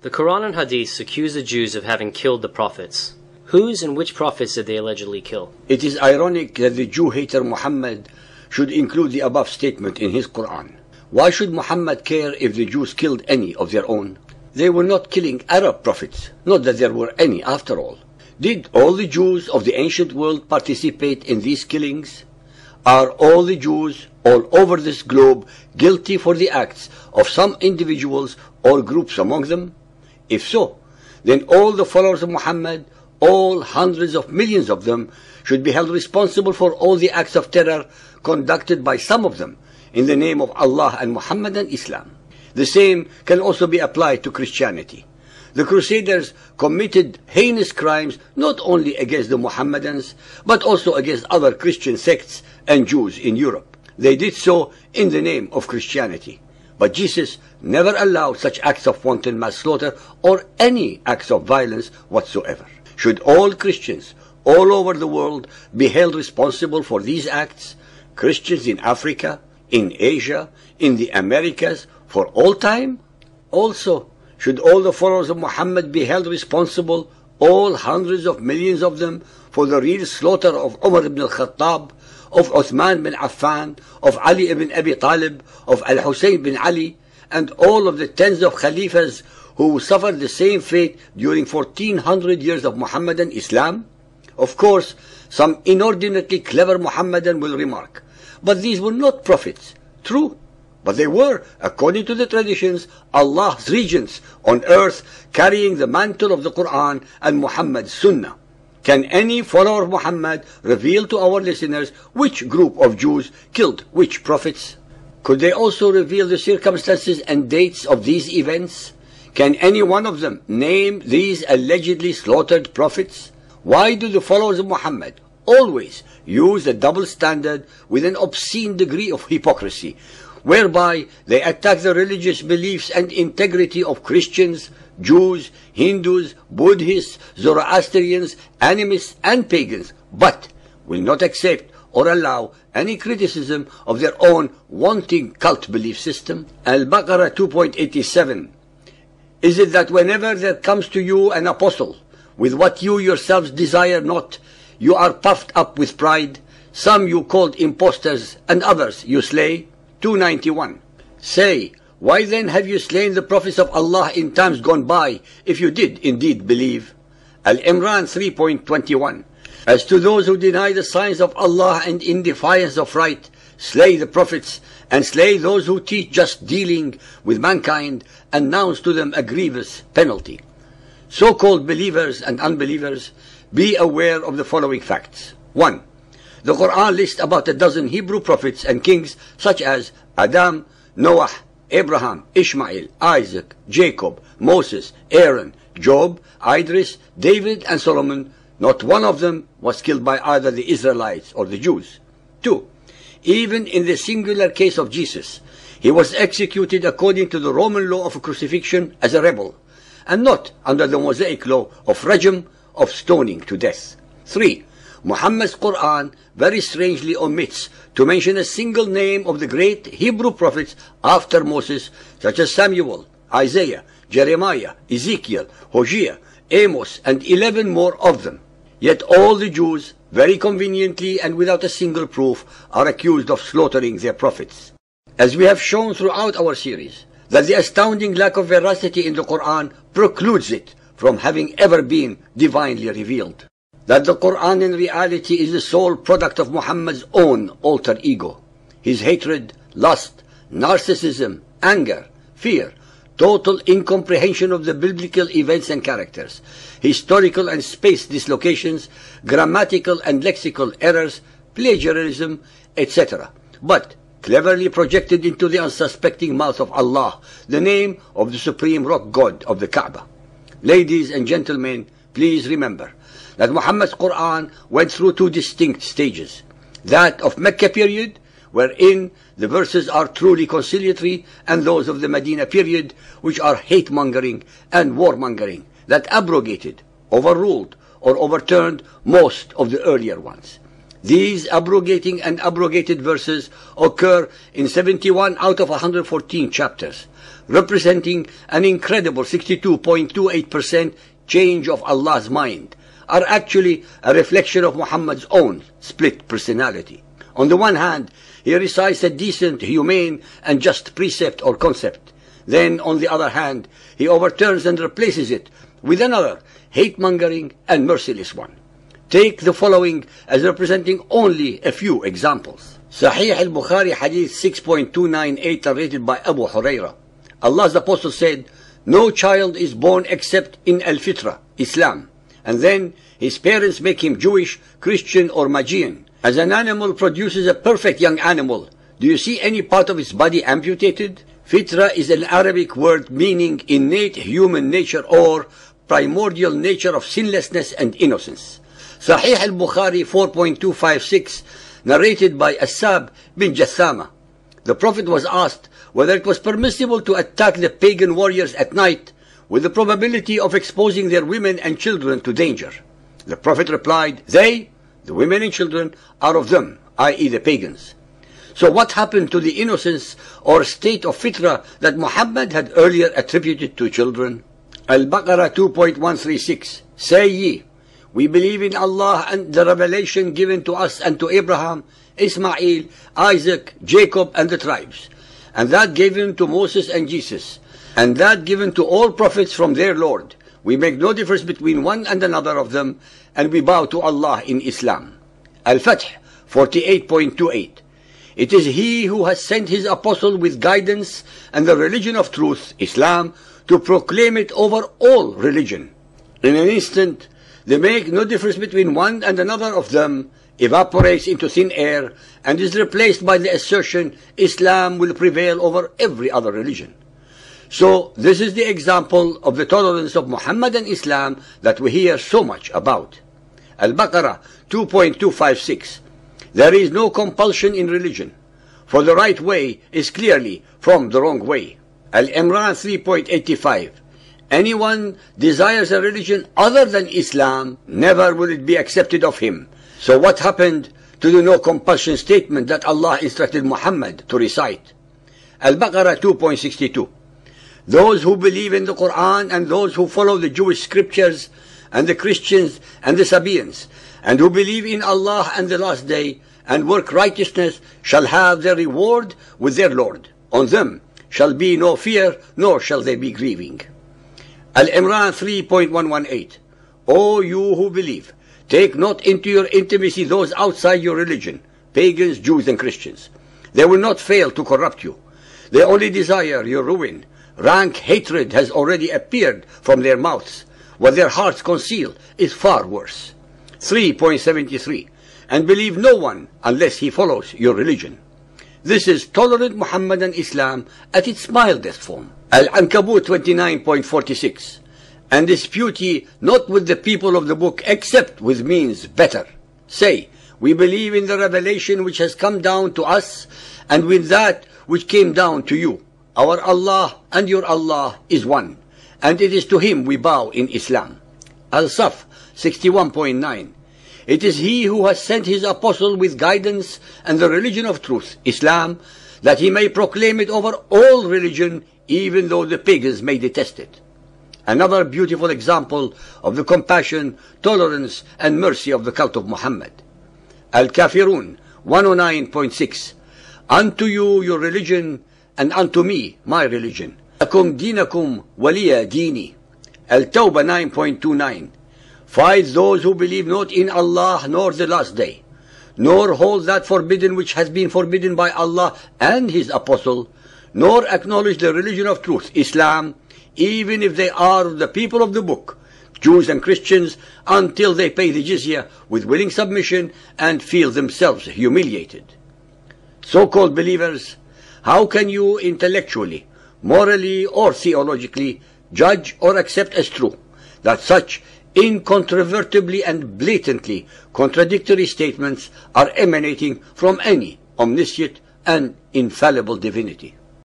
The Quran and Hadith accuse the Jews of having killed the prophets. Whose and which prophets did they allegedly kill? It is ironic that the Jew-hater Muhammad should include the above statement in his Quran. Why should Muhammad care if the Jews killed any of their own? They were not killing Arab prophets, not that there were any after all. Did all the Jews of the ancient world participate in these killings? Are all the Jews all over this globe guilty for the acts of some individuals or groups among them? If so, then all the followers of Muhammad, all hundreds of millions of them, should be held responsible for all the acts of terror conducted by some of them in the name of Allah and Muhammad and Islam. The same can also be applied to Christianity. The Crusaders committed heinous crimes not only against the Mohammedans, but also against other Christian sects and Jews in Europe. They did so in the name of Christianity. But Jesus never allowed such acts of wanton manslaughter or any acts of violence whatsoever. Should all Christians all over the world be held responsible for these acts? Christians in Africa, in Asia, in the Americas, for all time? Also, should all the followers of Muhammad be held responsible, all hundreds of millions of them, for the real slaughter of Umar ibn al-Khattab, of Uthman bin Affan, of Ali ibn Abi Talib, of Al-Hussein bin Ali, and all of the tens of Khalifas who suffered the same fate during 1400 years of Muhammadan Islam? Of course, some inordinately clever Muhammadan will remark, but these were not prophets. True, but they were, according to the traditions, Allah's regents on earth, carrying the mantle of the Quran and Muhammad's Sunnah. Can any follower of Muhammad reveal to our listeners which group of Jews killed which prophets? Could they also reveal the circumstances and dates of these events? Can any one of them name these allegedly slaughtered prophets? Why do the followers of Muhammad always use a double standard with an obscene degree of hypocrisy, whereby they attack the religious beliefs and integrity of Christians, Jews, Hindus, Buddhists, Zoroastrians, animists, and pagans, but will not accept or allow any criticism of their own wanting cult belief system? Al-Baqarah 2.87. Is it that whenever there comes to you an apostle with what you yourselves desire not, you are puffed up with pride? Some you called impostors, and others you slay? 291. Say, why then have you slain the prophets of Allah in times gone by, if you did indeed believe? Al-Imran 3.21. As to those who deny the signs of Allah and in defiance of right, slay the prophets, and slay those who teach just dealing with mankind, announce to them a grievous penalty. So-called believers and unbelievers, be aware of the following facts. 1. The Quran lists about a dozen Hebrew prophets and kings such as Adam, Noah, Abraham, Ishmael, Isaac, Jacob, Moses, Aaron, Job, Idris, David, and Solomon. Not one of them was killed by either the Israelites or the Jews. 2. Even in the singular case of Jesus, he was executed according to the Roman law of crucifixion as a rebel, and not under the Mosaic law of rajm, of stoning to death. 3. Muhammad's Quran very strangely omits to mention a single name of the great Hebrew prophets after Moses, such as Samuel, Isaiah, Jeremiah, Ezekiel, Hosea, Amos, and 11 more of them. Yet all the Jews, very conveniently and without a single proof, are accused of slaughtering their prophets. As we have shown throughout our series, that the astounding lack of veracity in the Quran precludes it from having ever been divinely revealed. That the Quran in reality is the sole product of Muhammad's own alter ego. His hatred, lust, narcissism, anger, fear, total incomprehension of the biblical events and characters, historical and space dislocations, grammatical and lexical errors, plagiarism, etc. But cleverly projected into the unsuspecting mouth of Allah, the name of the supreme rock god of the Kaaba. Ladies and gentlemen, please remember that Muhammad's Quran went through two distinct stages. That of Mecca period, wherein the verses are truly conciliatory, and those of the Medina period, which are hate-mongering and war-mongering, that abrogated, overruled, or overturned most of the earlier ones. These abrogating and abrogated verses occur in 71 out of 114 chapters, representing an incredible 62.28% change of Allah's mind, are actually a reflection of Muhammad's own split personality. On the one hand, he recites a decent, humane, and just precept or concept. Then, on the other hand, he overturns and replaces it with another, hate-mongering and merciless one. Take the following as representing only a few examples. Sahih al-Bukhari Hadith 6.298 narrated by Abu Hurairah. Allah's Apostle said, "No child is born except in al-Fitra, Islam, and then his parents make him Jewish, Christian or Magian. As an animal produces a perfect young animal, do you see any part of its body amputated?" Fitra is an Arabic word meaning innate human nature or primordial nature of sinlessness and innocence. Sahih al-Bukhari 4.256 narrated by Asab bin Jathama. The Prophet was asked whether it was permissible to attack the pagan warriors at night with the probability of exposing their women and children to danger. The Prophet replied, "They, the women and children, are of them," i.e. the pagans. So what happened to the innocence or state of fitra that Muhammad had earlier attributed to children? Al-Baqarah 2.136. Say ye, we believe in Allah and the revelation given to us and to Abraham, Ismail, Isaac, Jacob and the tribes, and that given to Moses and Jesus, and that given to all prophets from their Lord. We make no difference between one and another of them, and we bow to Allah in Islam. Al-Fath 48.28. It is He who has sent His apostle with guidance and the religion of truth, Islam, to proclaim it over all religion. In an instant, they make no difference between one and another of them, evaporates into thin air, and is replaced by the assertion, Islam will prevail over every other religion. So, this is the example of the tolerance of Muhammad and Islam that we hear so much about. Al-Baqarah 2.256. There is no compulsion in religion, for the right way is clearly from the wrong way. Al-Imran 3.85. Anyone desires a religion other than Islam, never will it be accepted of him. So what happened to the no compulsion statement that Allah instructed Muhammad to recite? Al-Baqarah 2.62. Those who believe in the Quran and those who follow the Jewish scriptures and the Christians and the Sabians, and who believe in Allah and the last day, and work righteousness, shall have their reward with their Lord. On them shall be no fear, nor shall they be grieving. Al-Imran 3.118. O you who believe, take not into your intimacy those outside your religion, pagans, Jews and Christians. They will not fail to corrupt you. They only desire your ruin. Rank hatred has already appeared from their mouths. What their hearts conceal is far worse. 3.73. And believe no one unless he follows your religion. This is tolerant Muhammadan Islam at its mildest form. Al-Ankabut 29.46. And dispute ye not with the people of the book except with means better. Say, we believe in the revelation which has come down to us and with that which came down to you. Our Allah and your Allah is one, and it is to Him we bow in Islam. Al-Saf 61.9. It is He who has sent His apostle with guidance and the religion of truth, Islam, that He may proclaim it over all religion, even though the pagans may detest it. Another beautiful example of the compassion, tolerance, and mercy of the cult of Muhammad. Al-Kafirun 109.6. Unto you your religion, and unto me my religion. Lakum dinakum waliya dini. Al-Tawbah 9.29. Fight those who believe not in Allah nor the last day, nor hold that forbidden which has been forbidden by Allah and His apostle, nor acknowledge the religion of truth, Islam, even if they are the people of the book, Jews and Christians, until they pay the jizya with willing submission and feel themselves humiliated. So-called believers, how can you intellectually, morally or theologically judge or accept as true that such incontrovertibly and blatantly contradictory statements are emanating from any omniscient and infallible divinity?